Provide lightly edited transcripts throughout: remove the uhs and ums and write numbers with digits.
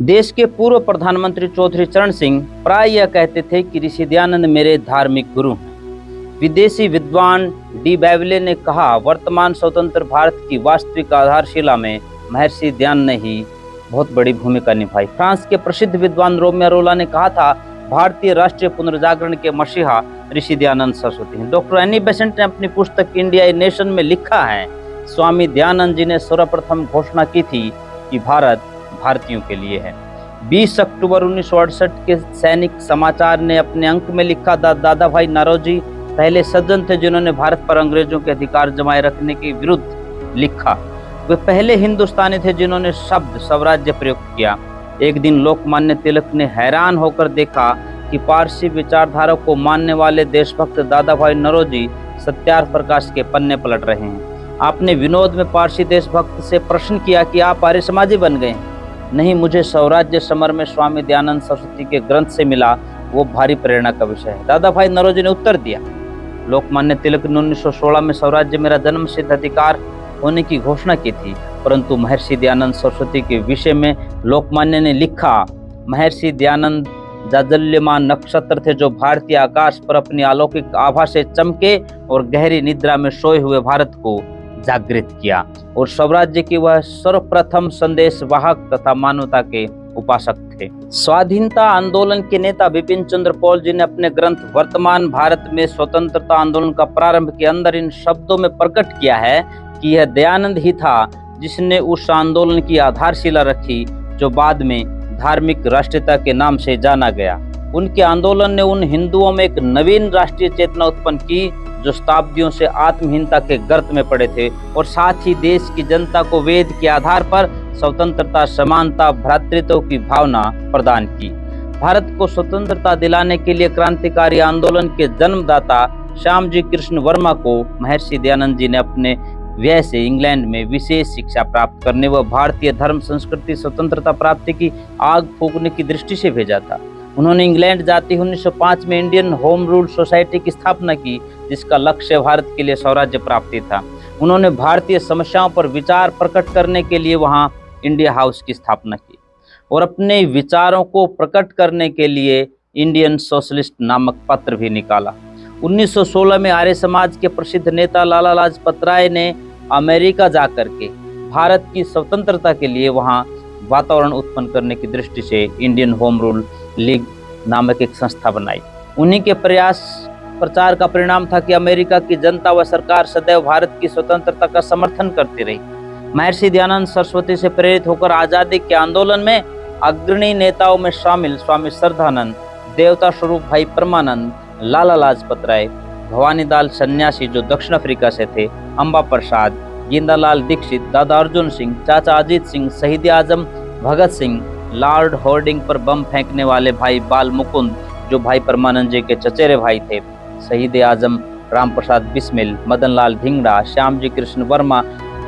देश के पूर्व प्रधानमंत्री चौधरी चरण सिंह प्राय यह कहते थे कि ऋषि दयानंद मेरे धार्मिक गुरु हैं। विदेशी विद्वान डी बैवले ने कहा, वर्तमान स्वतंत्र भारत की वास्तविक आधारशिला में महर्षि दयानंद ने ही बहुत बड़ी भूमिका निभाई। फ्रांस के प्रसिद्ध विद्वान रोमियो रोला ने कहा था, भारतीय राष्ट्रीय पुनर्जागरण के मसीहा ऋषि दयानंद सरस्वती हैं। डॉक्टर एनी बेसेंट ने अपनी पुस्तक इंडिया ए नेशन में लिखा है, स्वामी दयानंद जी ने सर्वप्रथम घोषणा की थी कि भारत भारतीयों के लिए है। 20 अक्टूबर 1968 के सैनिक समाचार ने अपने अंक में लिखा, दादा भाई नौरोजी पहले सज्जन थे जिन्होंने भारत पर अंग्रेजों के अधिकार जमाए रखने के विरुद्ध लिखा। वे पहले हिंदुस्तानी थे जिन्होंने शब्द स्वराज्य प्रयुक्त किया। एक दिन लोकमान्य तिलक ने हैरान होकर देखा कि पारसी विचारधारा को मानने वाले देशभक्त दादा भाई नौरोजी सत्यार्थ प्रकाश के पन्ने पलट रहे हैं। आपने विनोद में पारसी देशभक्त से प्रश्न किया कि आप आर्य समाजी बन गए? नहीं, मुझे स्वराज्य समर में स्वामी दयानंद सरस्वती के ग्रंथ से मिला, वो भारी प्रेरणा का विषय है। दादा भाई नौरोजी ने उत्तर दिया। लोकमान्य तिलक ने 1916 में स्वराज्य मेरा जन्मसिद्ध अधिकार होने की घोषणा की थी, परंतु महर्षि दयानंद सरस्वती के विषय में लोकमान्य ने लिखा, महर्षि दयानंद जाज्वल्यमान नक्षत्र थे जो भारतीय आकाश पर अपनी अलौकिक आभा से चमके और गहरी निद्रा में सोए हुए भारत को जागृत किया, और स्वराज्य की वह सर्वप्रथम संदेश वाहक तथा मानवता के उपासक थे। स्वाधीनता आंदोलन के नेता बिपिन चंद्र पॉल जी ने अपने ग्रंथ वर्तमान भारत में स्वतंत्रता आंदोलन का प्रारंभ के अंदर इन शब्दों में प्रकट किया है कि यह दयानंद ही था जिसने उस आंदोलन की आधारशिला रखी जो बाद में धार्मिक राष्ट्रीयता के नाम से जाना गया। उनके आंदोलन ने उन हिंदुओं में एक नवीन राष्ट्रीय चेतना उत्पन्न की जो शताब्दियों से आत्महीनता के गर्त में पड़े थे, और साथ ही देश की जनता को वेद के आधार पर स्वतंत्रता, समानता, भ्रातृत्व की भावना प्रदान की। भारत को स्वतंत्रता दिलाने के लिए क्रांतिकारी आंदोलन के जन्मदाता श्यामजी कृष्ण वर्मा को महर्षि दयानंद जी ने अपने व्यय से इंग्लैंड में विशेष शिक्षा प्राप्त करने व भारतीय धर्म संस्कृति स्वतंत्रता प्राप्ति की आग फूंकने की दृष्टि से भेजा था। उन्होंने इंग्लैंड जाते 1905 में इंडियन होम रूल सोसाइटी की स्थापना की, जिसका लक्ष्य भारत के लिए स्वराज्य प्राप्ति था। उन्होंने भारतीय समस्याओं पर विचार प्रकट करने के लिए वहां इंडिया हाउस की स्थापना की और अपने विचारों को प्रकट करने के लिए इंडियन सोशलिस्ट नामक पत्र भी निकाला। 1916 में आर्य समाज के प्रसिद्ध नेता लाला लाजपत राय ने अमेरिका जाकर के भारत की स्वतंत्रता के लिए वहां वातावरण उत्पन्न करने की दृष्टि से इंडियन होम रूल लीग नामक एक संस्था बनाई। उन्हीं के प्रचार का परिणाम था कि अमेरिका की जनता व सरकार सदैव भारत की स्वतंत्रता का समर्थन करती रही। महर्षि दयानंद सरस्वती से प्रेरित होकर आजादी के आंदोलन में अग्रणी नेताओं में शामिल स्वामी श्रद्धानंद, देवता स्वरूप भाई परमानंद, लाला लाजपत राय, भवानीलाल सन्यासी जो दक्षिण अफ्रीका से थे, अंबा प्रसाद, जिंदालाल दीक्षित, दादा अर्जुन सिंह, चाचा अजीत सिंह, शहीद आजम भगत सिंह, लॉर्ड होर्डिंग पर बम फेंकने वाले भाई बाल मुकुंद जो भाई परमानंद जी के चचेरे भाई थे, शहीद आजम राम प्रसाद बिस्मिल, मदन लाल धिंगड़ा, श्यामजी कृष्ण वर्मा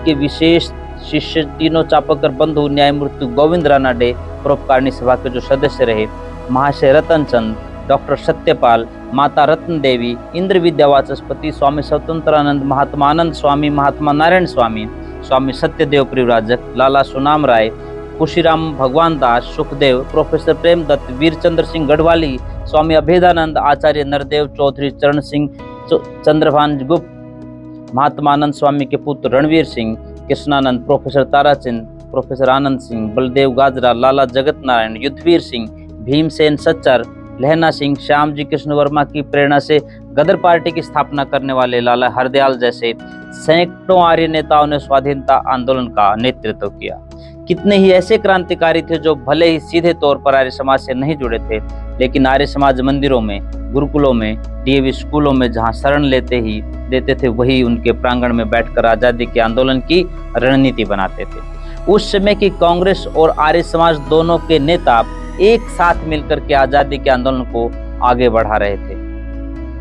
के विशेष शिष्य, तीनों चापकर बंधु, न्यायमूर्ति गोविंद रानाडे, परोपकारिणी सभा के जो सदस्य रहे, महाशय रतन चंद, डॉक्टर सत्यपाल, माता रत्न देवी, इंद्र विद्या वाचस्पति, स्वामी स्वतंत्रानंद, महात्मा आनंद स्वामी, महात्मा नारायण स्वामी, स्वामी सत्यदेव परिव्राजक, लाला सुनाम राय, खुशीराम भगवान दास, सुखदेव, प्रोफेसर प्रेमदत्त, वीरचंद्र सिंह गढ़वाली, स्वामी अभेदानंद, आचार्य नरदेव, चौधरी चरण सिंह चंद्रभान गुप्त, महात्मा आनंद स्वामी के पुत्र रणवीर सिंह, कृष्णानंद, प्रोफेसर ताराचंद, प्रोफेसर आनंद सिंह, बलदेव गाजरा, लाला जगत नारायण, युद्धवीर सिंह, भीमसेन सच्चर, लहना सिंह, श्यामजी कृष्ण वर्मा की प्रेरणा से गदर पार्टी की स्थापना करने वाले लाला हरदयाल जैसे सैकड़ों आर्य नेताओं ने स्वाधीनता आंदोलन का नेतृत्व किया। कितने ही ऐसे क्रांतिकारी थे जो भले ही सीधे तौर पर आर्य समाज से नहीं जुड़े थे, लेकिन आर्य समाज मंदिरों में, गुरुकुलों में, डीएवी स्कूलों में जहां शरण देते थे, वही उनके प्रांगण में बैठकर आजादी के आंदोलन की रणनीति बनाते थे। उस समय की कांग्रेस और आर्य समाज दोनों के नेता एक साथ मिलकर के आजादी के आंदोलन को आगे बढ़ा रहे थे।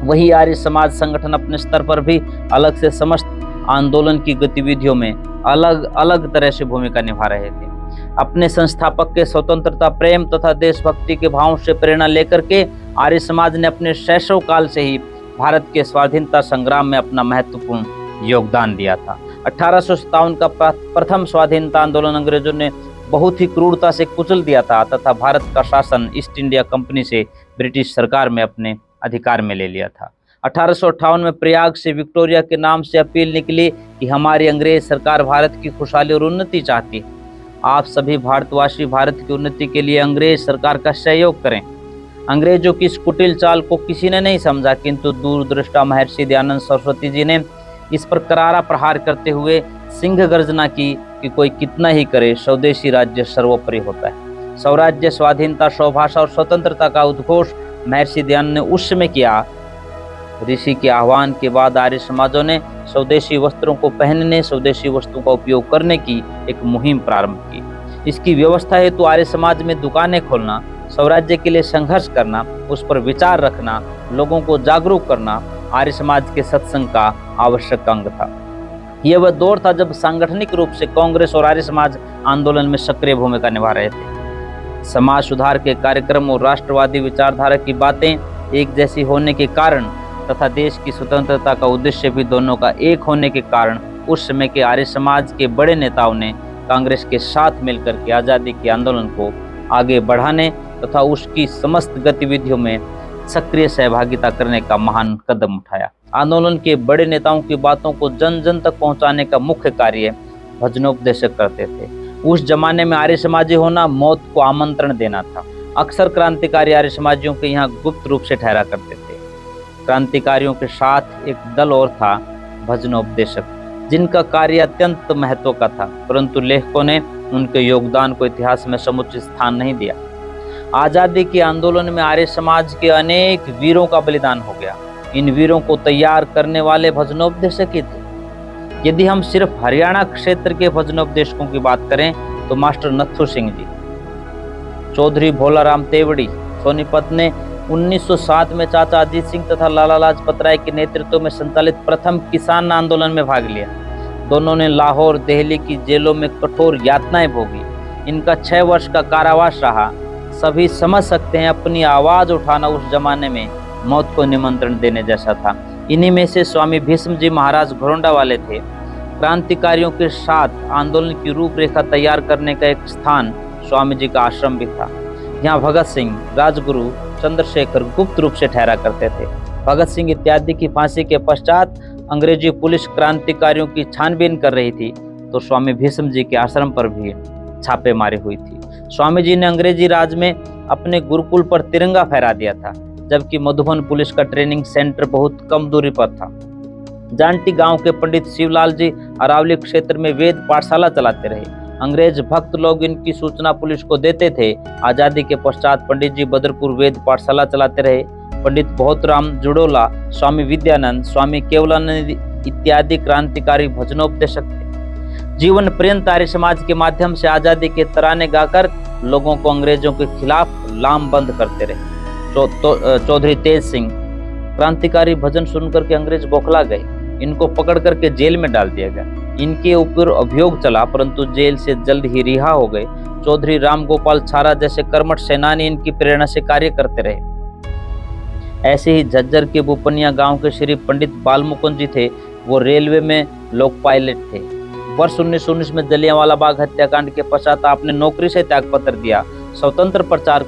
वही आर्य समाज संगठन अपने स्तर पर भी अलग से समस्त आंदोलन की गतिविधियों में अलग अलग तरह से भूमिका निभा रहे थे। अपने संस्थापक के स्वतंत्रता प्रेम तथा देशभक्ति के भावों से प्रेरणा लेकर के आर्य समाज ने अपने शैशव काल से ही भारत के स्वाधीनता संग्राम में अपना महत्वपूर्ण योगदान दिया था। 1857 का प्रथम स्वाधीनता आंदोलन अंग्रेजों ने बहुत ही क्रूरता से कुचल दिया था तथा भारत का शासन ईस्ट इंडिया कंपनी से ब्रिटिश सरकार में अपने अधिकार में ले लिया था। 1858 में प्रयाग से विक्टोरिया के नाम से अपील निकली कि हमारी अंग्रेज सरकार भारत की खुशहाली और उन्नति चाहती है। आप सभी भारतवासी भारत की उन्नति के लिए अंग्रेज सरकार का सहयोग करें। अंग्रेजों की इस कुटिल चाल को किसी ने नहीं समझा, किंतु दूरदृष्टा महर्षि दयानंद सरस्वती जी ने इस पर करारा प्रहार करते हुए सिंह गर्जना की कि कोई कितना ही करे, स्वदेशी राज्य सर्वोपरि होता है। स्वराज्य, स्वाधीनता, स्वभाषा और स्वतंत्रता का उद्घोष महर्षि दयानंद ने उस समय किया। ऋषि के आह्वान के बाद आर्य समाजों ने स्वदेशी वस्त्रों को पहनने, स्वदेशी वस्तुओं का उपयोग करने की एक मुहिम प्रारंभ की। इसकी व्यवस्था हेतु आर्य समाज में दुकानें खोलना, स्वराज्य के लिए संघर्ष करना, उस पर विचार रखना, लोगों को जागरूक करना आर्य समाज के सत्संग का आवश्यक अंग था। यह वह दौर था जब सांगठनिक रूप से कांग्रेस और आर्य समाज आंदोलन में सक्रिय भूमिका निभा रहे थे। समाज सुधार के कार्यक्रम और राष्ट्रवादी विचारधारा की बातें एक जैसी होने के कारण तथा देश की स्वतंत्रता का उद्देश्य भी दोनों का एक होने के कारण उस समय के आर्य समाज के बड़े नेताओं ने कांग्रेस के साथ मिलकर के आज़ादी के आंदोलन को आगे बढ़ाने तथा उसकी समस्त गतिविधियों में सक्रिय सहभागिता करने का महान कदम उठाया। आंदोलन के बड़े नेताओं की बातों को जन जन तक पहुंचाने का मुख्य कार्य भजनोपदेशक करते थे। उस जमाने में आर्य समाजी होना मौत को आमंत्रण देना था। अक्सर क्रांतिकारी आर्य समाजियों के यहाँ गुप्त रूप से ठहरा करते थे। क्रांतिकारियों के साथ एक दल और था, भजनोपदेशक, जिनका कार्य अत्यंत महत्व का था, परंतु लेखकों ने उनके योगदान को इतिहास में समुचित स्थान नहीं दिया। आजादी के आंदोलन में आर्य समाज के अनेक वीरों का बलिदान हो गया। इन वीरों को तैयार करने वाले भजनोपदेशक ही थे। यदि हम सिर्फ हरियाणा क्षेत्र के भजनोपदेशकों की बात करें तो मास्टर नथु सिंह जी, चौधरी भोलाराम तेवड़ी, सोनीपत ने 1907 में चाचा अजीत सिंह तथा लाला लाजपत राय के नेतृत्व में संचालित प्रथम किसान आंदोलन में भाग लिया। दोनों ने लाहौर, दिल्ली की जेलों में कठोर यातनाएं भोगी। इनका 6 वर्ष का कारावास रहा। सभी समझ सकते हैं अपनी आवाज उठाना उस जमाने में मौत को निमंत्रण देने जैसा था। इन्हीं में से स्वामी भीष्म जी महाराज घोरंडा वाले थे। क्रांतिकारियों के साथ आंदोलन की रूपरेखा तैयार करने का एक स्थान स्वामी जी का आश्रम भी था। यहाँ भगत सिंह, राजगुरु, चंद्रशेखर गुप्त रूप से ठहरा करते थे। भगत सिंह इत्यादि की फांसी के पश्चात अंग्रेजी पुलिस क्रांतिकारियों की छानबीन कर रही थी तो स्वामी भीष्म जी के आश्रम पर भी छापेमारी हुई थी। स्वामी जी ने अंग्रेजी राज में अपने गुरुकुल पर तिरंगा फहरा दिया था, जबकि मधुबन पुलिस का ट्रेनिंग सेंटर बहुत कम दूरी पर था। जांटी गांव के पंडित शिवलाल जी अरावली क्षेत्र में वेद पाठशाला चलाते रहे। अंग्रेज भक्त लोग इनकी सूचना पुलिस को देते थे। आजादी के पश्चात पंडित जी बदरपुर वेद पाठशाला चलाते रहे। पंडित बहुतराम जुड़ोला, स्वामी विद्यानंद, स्वामी केवलानंद इत्यादि क्रांतिकारी भजनोपदेशक थे। जीवन पर्यंत आर्य समाज के माध्यम से आजादी के तराने गाकर लोगों को अंग्रेजों के खिलाफ लामबंद करते रहे। चौधरी तेज सिंह, क्रांतिकारी भजन सुनकर के अंग्रेज बौखला गए। इनको पकड़ करके जेल में डाल दिया गया। इनके ऊपर अभियोग चला परंतु जेल से जल्द ही रिहा हो गए। चौधरी राम गोपाल छारा जैसे कर्मठ सेनानी इनकी प्रेरणा से कार्य करते रहे। ऐसे ही झज्जर के बुपनिया गांव के श्री पंडित बालमुकुंद जी थे। वो रेलवे में लोक पायलट थे। वर्ष 1919 में जलियांवाला बाग हत्याकांड के पश्चात आपने नौकरी से त्यागपत्र दिया। स्वतंत्र प्रचार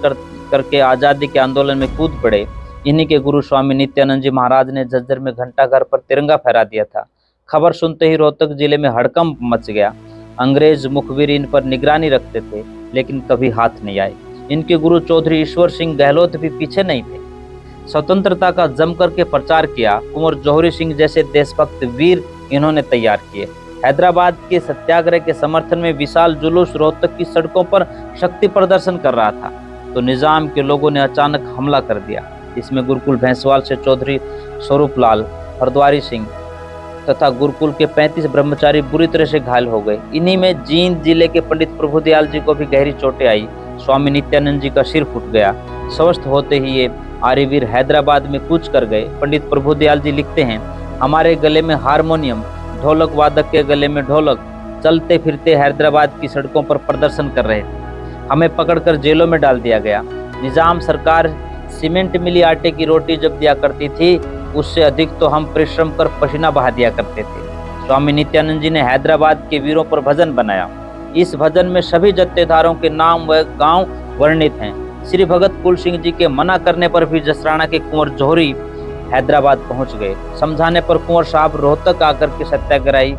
करके आजादी के आंदोलन में कूद पड़े। इन्हीं के गुरु स्वामी नित्यानंद जी महाराज ने झज्जर में घंटाघर पर तिरंगा फहरा दिया था। खबर सुनते ही रोहतक जिले में हड़कंप मच गया। अंग्रेज मुखबिर इन पर निगरानी रखते थे लेकिन कभी हाथ नहीं आए। इनके गुरु चौधरी ईश्वर सिंह गहलोत भी पीछे नहीं थे। स्वतंत्रता का जम करके प्रचार किया। कुंवर जौहरी सिंह जैसे देशभक्त वीर इन्होंने तैयार किए। हैदराबाद के सत्याग्रह के समर्थन में विशाल जुलूस रोहतक की सड़कों पर शक्ति प्रदर्शन कर रहा था तो निजाम के लोगों ने अचानक हमला कर दिया। इसमें गुरुकुल भैंसवाल से चौधरी स्वरूपलाल, हरद्वारी सिंह तथा गुरुकुल के 35 ब्रह्मचारी बुरी तरह से घायल हो गए। इन्हीं में जींद जिले के पंडित प्रभुदयाल जी को भी गहरी चोटें आई। स्वामी नित्यानंद जी का सिर फूट गया। स्वस्थ होते ही ये आर्यवीर हैदराबाद में कूच कर गए। पंडित प्रभुदयाल जी लिखते हैं, हमारे गले में हारमोनियम, ढोलक वादक के गले में ढोलक, चलते फिरते हैदराबाद की सड़कों पर प्रदर्शन कर रहे थे। हमें पकड़कर जेलों में डाल दिया गया। निजाम सरकार सीमेंट मिली आटे की रोटी जब दिया करती थी उससे अधिक तो हम परिश्रम कर पसीना बहा दिया करते थे। स्वामी नित्यानंद जी ने हैदराबाद के वीरों पर भजन बनाया। इस भजन में सभी जत्थेदारों के नाम व गांव वर्णित हैं। श्री भगत फूल सिंह जी के मना करने पर भी जसराणा के कुंवर जौहरी हैदराबाद पहुंच गए। समझाने पर कुंवर साहब रोहतक आकर के सत्याग्रही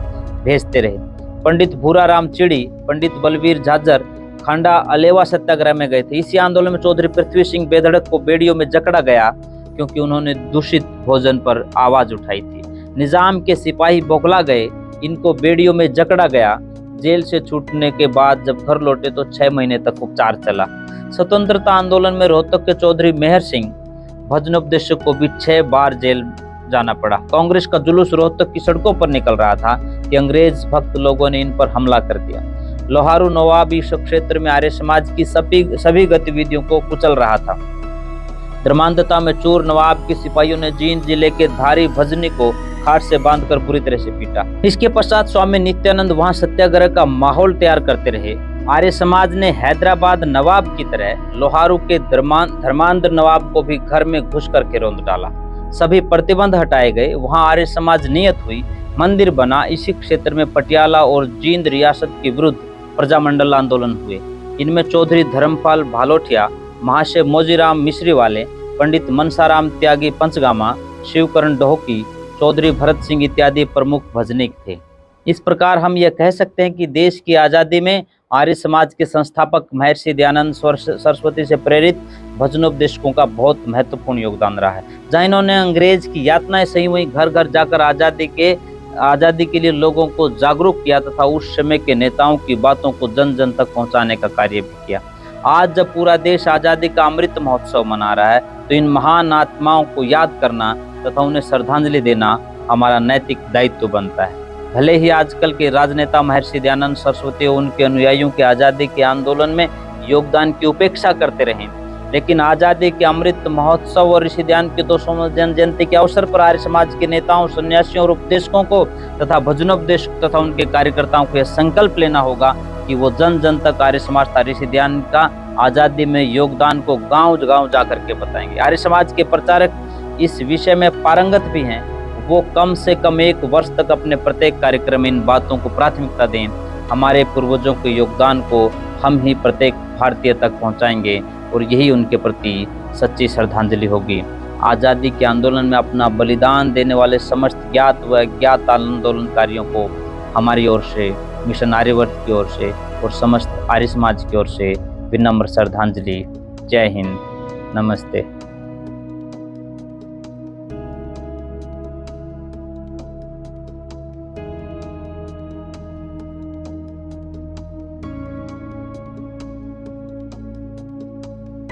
भेजते रहे। पंडित भूराराम चिड़ी, पंडित बलवीर झाझर खांडा अलेवा सत्याग्रह में गए थे। इसी आंदोलन में चौधरी पृथ्वी सिंह बेधड़क को बेड़ियों में जकड़ा गया क्योंकि उन्होंने दूषित भोजन पर आवाज उठाई थी। निजाम के सिपाही बौखला गए, इनको बेड़ियों में जकड़ा गया। जेल से छूटने के बाद जब घर लौटे तो 6 महीने तक उपचार चला। स्वतंत्रता आंदोलन में रोहतक के चौधरी मेहर सिंह भजनोपदेशक को भी 6 बार जेल जाना पड़ा। कांग्रेस का जुलूस रोहतक की सड़कों पर निकल रहा था कि अंग्रेज भक्त लोगों ने इन पर हमला कर दिया। लोहारू नवाबी क्षेत्र में आर्य समाज की सभी गतिविधियों को कुचल रहा था। धर्मांधता में चूर नवाब के सिपाहियों ने जींद जिले के धारी भजनी को खाट से बांधकर बुरी तरह से पीटा। इसके पश्चात स्वामी नित्यानंद वहां सत्याग्रह का माहौल तैयार करते रहे। आर्य समाज ने हैदराबाद नवाब की तरह लोहारू के धर्मांध नवाब को भी घर में घुस करके रौंद डाला। सभी प्रतिबंध हटाए गए। वहां आर्य समाज नियत हुई, मंदिर बना। इसी क्षेत्र में पटियाला और जींद रियासत के विरुद्ध प्रजामंडल आंदोलन हुए। इनमें चौधरी धर्मपाल भालोठिया, महाशय मोजीराम मिश्री वाले, पंडित मनसाराम त्यागी पंचगामा, शिवकरण डोहकी, चौधरी भरत सिंह इत्यादि प्रमुख भजनिक थे। इस प्रकार हम यह कह सकते हैं कि देश की आज़ादी में आर्य समाज के संस्थापक महर्षि दयानंद सरस्वती से प्रेरित भजनोपदेशकों का बहुत महत्वपूर्ण योगदान रहा है। जहाँ इन्होंने अंग्रेज की यातनाएं सही हुई, घर घर जाकर आज़ादी के लिए लोगों को जागरूक किया तथा उस समय के नेताओं की बातों को जन जन तक पहुंचाने का कार्य भी किया। आज जब पूरा देश आज़ादी का अमृत महोत्सव मना रहा है तो इन महान आत्माओं को याद करना तथा उन्हें श्रद्धांजलि देना हमारा नैतिक दायित्व बनता है। भले ही आजकल के राजनेता महर्षि दयानंद सरस्वती और उनके अनुयायियों के आज़ादी के आंदोलन में योगदान की उपेक्षा करते रहे, लेकिन आज़ादी के अमृत महोत्सव और ऋषि दयानंद के 200 जयंती के अवसर पर आर्य समाज के नेताओं, सन्यासियों और उपदेशकों को तथा भजनोपदेशक तथा उनके कार्यकर्ताओं को यह संकल्प लेना होगा कि वो जन जन तक आर्य समाज तथा ऋषि दयानंद का आज़ादी में योगदान को गांव गांव जा करके बताएंगे। आर्य समाज के प्रचारक इस विषय में पारंगत भी हैं। वो कम से कम 1 वर्ष तक अपने प्रत्येक कार्यक्रम में इन बातों को प्राथमिकता दें। हमारे पूर्वजों के योगदान को हम ही प्रत्येक भारतीय तक पहुंचाएंगे और यही उनके प्रति सच्ची श्रद्धांजलि होगी। आज़ादी के आंदोलन में अपना बलिदान देने वाले समस्त ज्ञात व अज्ञात आंदोलनकारियों को हमारी ओर से, मिशन आर्यवर्त की ओर से और समस्त आर्य समाज की ओर से विनम्र श्रद्धांजलि। जय हिंद, नमस्ते।